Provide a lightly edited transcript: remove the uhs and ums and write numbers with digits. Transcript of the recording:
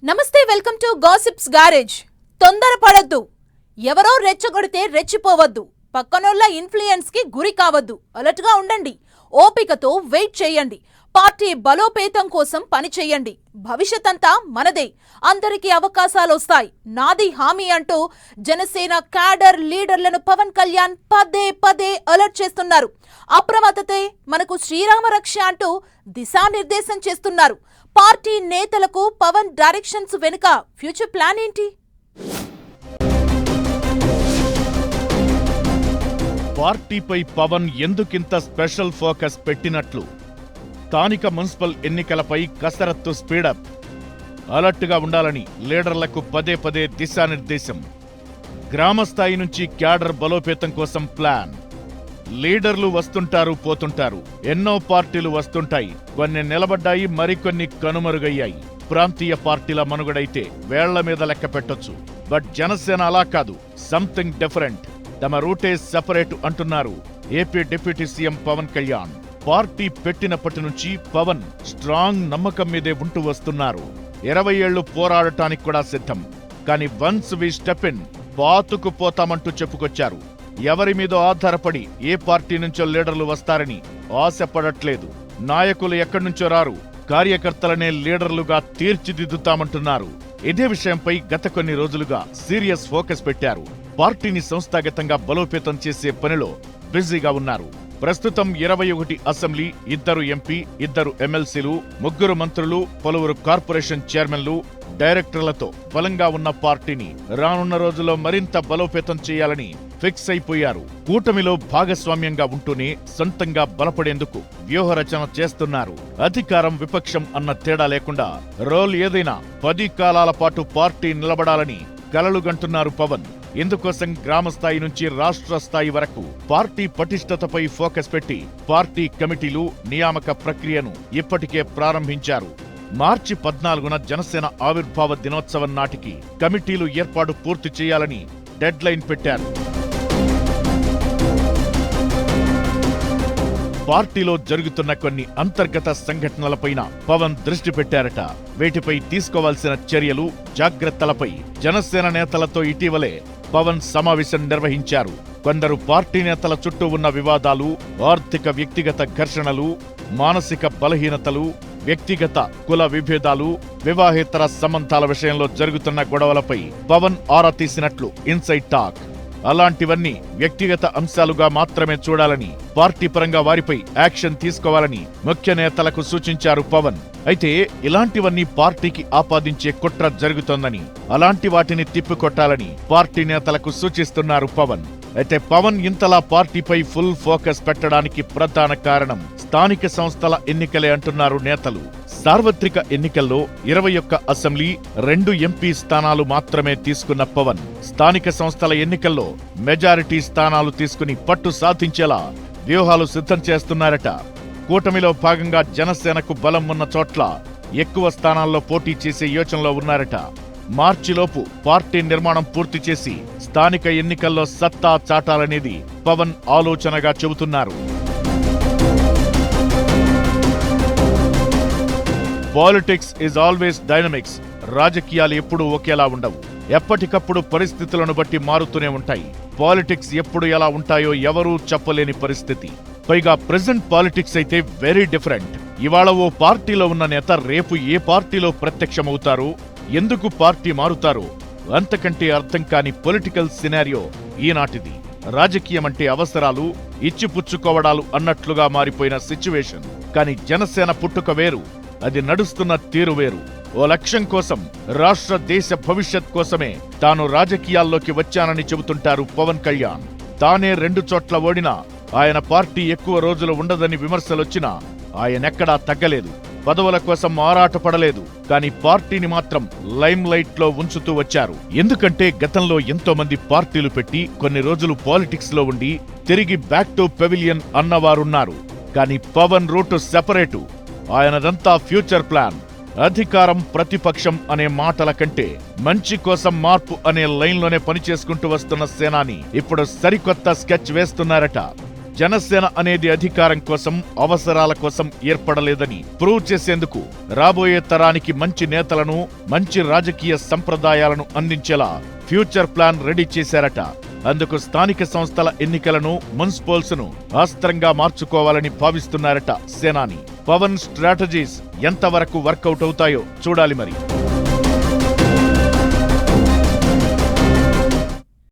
నమస్తే, welcome to gossips garage. తొందరపడద్దు, ఎవరో రెచ్చగొడితే రెచ్చిపోవద్దు, పక్కనోళ్ళ influence కి గురి కావద్దు. అలర్ట్ గా ఉండండి, ఓపికతో వెయిట్ చేయండి, పార్టీ బలోపేతం కోసం పని చేయండి. భవిష్యత్ అంతా మనదే, అందరికీ అవకాశాలు వస్తాయి, నాది హామీ అంటూ జనసేన క్యాడర్ లీడర్లను పవన్ కళ్యాణ్ పదే పదే అలర్ట్ చేస్తున్నారు. అప్రమత్తతే మనకు శ్రీరామ రక్ష అంటూ దిశానిర్దేశం చేస్తున్నారు. పార్టీ నేతలకు పవన్ డైరెక్షన్స్ వెనుక ఫ్యూచర్ ప్లాన్ ఏంటి? పార్టీపై పవన్ ఎందుకింత స్పెషల్ ఫోకస్ పెట్టినట్లు? స్థానిక మున్సిపల్ ఎన్నికలపై కసరత్తు స్పీడప్. అలర్ట్గా ఉండాలని లీడర్లకు పదే పదే దిశానిర్దేశం. గ్రామస్థాయి నుంచి క్యాడర్ బలోపేతం కోసం ప్లాన్. లీడర్లు వస్తుంటారు, పోతుంటారు. ఎన్నో పార్టీలు వస్తుంటాయి, కొన్ని నిలబడ్డాయి, మరికొన్ని కనుమరుగయ్యాయి. ప్రాంతీయ పార్టీల మనుగడైతే వేళ్ల మీద లెక్క పెట్టొచ్చు. బట్ జనసేన అలా కాదు, సంథింగ్ డిఫరెంట్. తమ రూటే సెపరేట్ అంటున్నారు AP deputy CM Pawan Kalyan. Party పెట్టినప్పటి నుంచి పవన్ స్ట్రాంగ్ నమ్మకం మీదే ఉంటూ వస్తున్నారు. 20 ఏళ్లు పోరాడటానికి కూడా సిద్ధం. కానీ వన్స్ వి స్టెప్ ఇన్, పాతుకుపోతామంటూ చెప్పుకొచ్చారు. ఎవరి మీదో ఆధారపడి ఏ పార్టీ నుంచో లీడర్లు వస్తారని ఆశపడట్లేదు. నాయకులు ఎక్కడి నుంచో రారు, కార్యకర్తలనే లీడర్లుగా తీర్చిదిద్దుతామంటున్నారు. ఇదే విషయంపై గత కొన్ని రోజులుగా సీరియస్ ఫోకస్ పెట్టారు. పార్టీని సంస్థాగతంగా బలోపేతం చేసే పనిలో బిజీగా ఉన్నారు. ప్రస్తుతం 21 అసెంబ్లీ, 2 ఎంపీ, 2 ఎమ్మెల్సీలు, 3 మంత్రులు, పలువురు కార్పొరేషన్ చైర్మన్లు, డైరెక్టర్లతో బలంగా ఉన్న పార్టీని రానున్న రోజుల్లో మరింత బలోపేతం చేయాలని ఫిక్స్ అయిపోయారు. కూటమిలో భాగస్వామ్యంగా ఉంటూనే సొంతంగా బలపడేందుకు వ్యూహరచన చేస్తున్నారు. అధికారం, విపక్షం అన్న తేడా లేకుండా రోల్ ఏదైనా 10 కాలాల పాటు పార్టీ నిలబడాలని కలలుగంటున్నారు పవన్. ఇందుకోసం గ్రామస్థాయి నుంచి రాష్ట్ర స్థాయి వరకు పార్టీ పటిష్టతపై ఫోకస్ పెట్టి పార్టీ కమిటీలు, నియామక ప్రక్రియను ఇప్పటికే ప్రారంభించారు. మార్చి 14న జనసేన ఆవిర్భావ దినోత్సవం నాటికి కమిటీలు ఏర్పాటు పూర్తి చేయాలని డెడ్ లైన్ పెట్టారు. పార్టీలో జరుగుతున్న కొన్ని అంతర్గత సంఘటనలపైన పవన్ దృష్టి పెట్టారట. వీటిపై తీసుకోవాల్సిన చర్యలు, జాగ్రత్తలపై జనసేన నేతలతో ఇటీవలే పవన్ సమావేశం నిర్వహించారు. కొందరు పార్టీ నేతల చుట్టూ ఉన్న వివాదాలు, ఆర్థిక వ్యక్తిగత ఘర్షణలు, మానసిక బలహీనతలు, వ్యక్తిగత కుల విభేదాలు, వివాహేతర సంబంధాల విషయంలో జరుగుతున్న గొడవలపై పవన్ ఆరా తీసినట్లు ఇన్సైడ్ టాక్. అలాంటివన్నీ వ్యక్తిగత అంశాలుగా మాత్రమే చూడాలని, పార్టీ పరంగా వారిపై యాక్షన్ తీసుకోవాలని ముఖ్య నేతలకు సూచించారు పవన్. అయితే ఇలాంటివన్నీ పార్టీకి ఆపాదించే కుట్ర జరుగుతోందని, అలాంటి వాటిని తిప్పికొట్టాలని పార్టీ నేతలకు సూచిస్తున్నారు పవన్. అయితే పవన్ ఇంతలా పార్టీపై ఫుల్ ఫోకస్ పెట్టడానికి ప్రధాన కారణం స్థానిక సంస్థల ఎన్నికలే అంటున్నారు నేతలు. సార్వత్రిక ఎన్నికల్లో 21 అసెంబ్లీ, 2 ఎంపీ స్థానాలు మాత్రమే తీసుకున్న పవన్ స్థానిక సంస్థల ఎన్నికల్లో మెజారిటీ స్థానాలు తీసుకుని పట్టు సాధించేలా వ్యూహాలు సిద్ధం చేస్తున్నారట. కూటమిలో భాగంగా జనసేనకు బలం ఉన్న చోట్ల ఎక్కువ స్థానాల్లో పోటీ చేసే యోచనలో ఉన్నారట. మార్చిలోపు పార్టీ నిర్మాణం పూర్తి చేసి స్థానిక ఎన్నికల్లో సత్తా చాటాలనేది పవన్ ఆలోచనగా చెబుతున్నారు. Politics is always dynamics. రాజకీయాలు ఎప్పుడూ ఒకేలా ఉండవు. ఎప్పటికప్పుడు పరిస్థితులను బట్టి మారుతూనే ఉంటాయి. పాలిటిక్స్ ఎప్పుడు ఎలా ఉంటాయో ఎవరూ చెప్పలేని పరిస్థితి. పైగా ప్రెజెంట్ పాలిటిక్స్ అయితే వెరీ డిఫరెంట్. ఇవాళ ఓ పార్టీలో ఉన్న నేత రేపు ఏ పార్టీలో ప్రత్యక్షమవుతారో, ఎందుకు పార్టీ మారుతారో అంతకంటే అర్థం కాని పొలిటికల్ సినారియో ఈనాటిది. రాజకీయం అంటే అవసరాలు, ఇచ్చిపుచ్చుకోవడాలు అన్నట్లుగా మారిపోయిన సిచ్యువేషన్. కానీ జనసేన పుట్టుక వేరు, అది నడుస్తున్న తీరు వేరు. ఓ లక్ష్యం కోసం, రాష్ట్ర దేశ భవిష్యత్ కోసమే తాను రాజకీయాల్లోకి వచ్చానని చెబుతుంటారు పవన్ కళ్యాణ్. తానే 2 చోట్ల ఓడినా ఆయన పార్టీ ఎక్కువ రోజులు ఉండదని విమర్శలొచ్చినా ఆయనెక్కడా తగ్గలేదు. పదవుల కోసం ఆరాటపడలేదు. కానీ పార్టీని మాత్రం లైమ్ లైట్ లో ఉంచుతూ వచ్చారు. ఎందుకంటే గతంలో ఎంతో మంది పార్టీలు పెట్టి కొన్ని రోజులు పాలిటిక్స్ లో ఉండి తిరిగి బ్యాక్ టు పెవిలియన్ అన్నవారున్నారు. కానీ పవన్ రూటు సెపరేటు. ఆయనదంతా ఫ్యూచర్ ప్లాన్. అధికారం, ప్రతిపక్షం అనే మాటల కంటే మంచి కోసం మార్పు అనే లైన్లోనే పనిచేసుకుంటూ వస్తున్న సేనాని ఇప్పుడు సరికొత్త స్కెచ్ వేస్తున్నారట. జనసేన అనేది అధికారం కోసం, అవసరాల కోసం ఏర్పడలేదని ప్రూవ్ చేసేందుకు రాబోయే తరానికి మంచి నేతలను, మంచి రాజకీయ సంప్రదాయాలను అందించేలా ఫ్యూచర్ ప్లాన్ రెడీ చేశారట. అందుకు స్థానిక సంస్థల ఎన్నికలను, మున్సిపల్స్ ను అస్త్రంగా మార్చుకోవాలని భావిస్తున్నారట సేనాని. పవన్ స్ట్రాటజీస్ ఎంతవరకు వర్కౌట్ అవుతాయో చూడాలి మరి.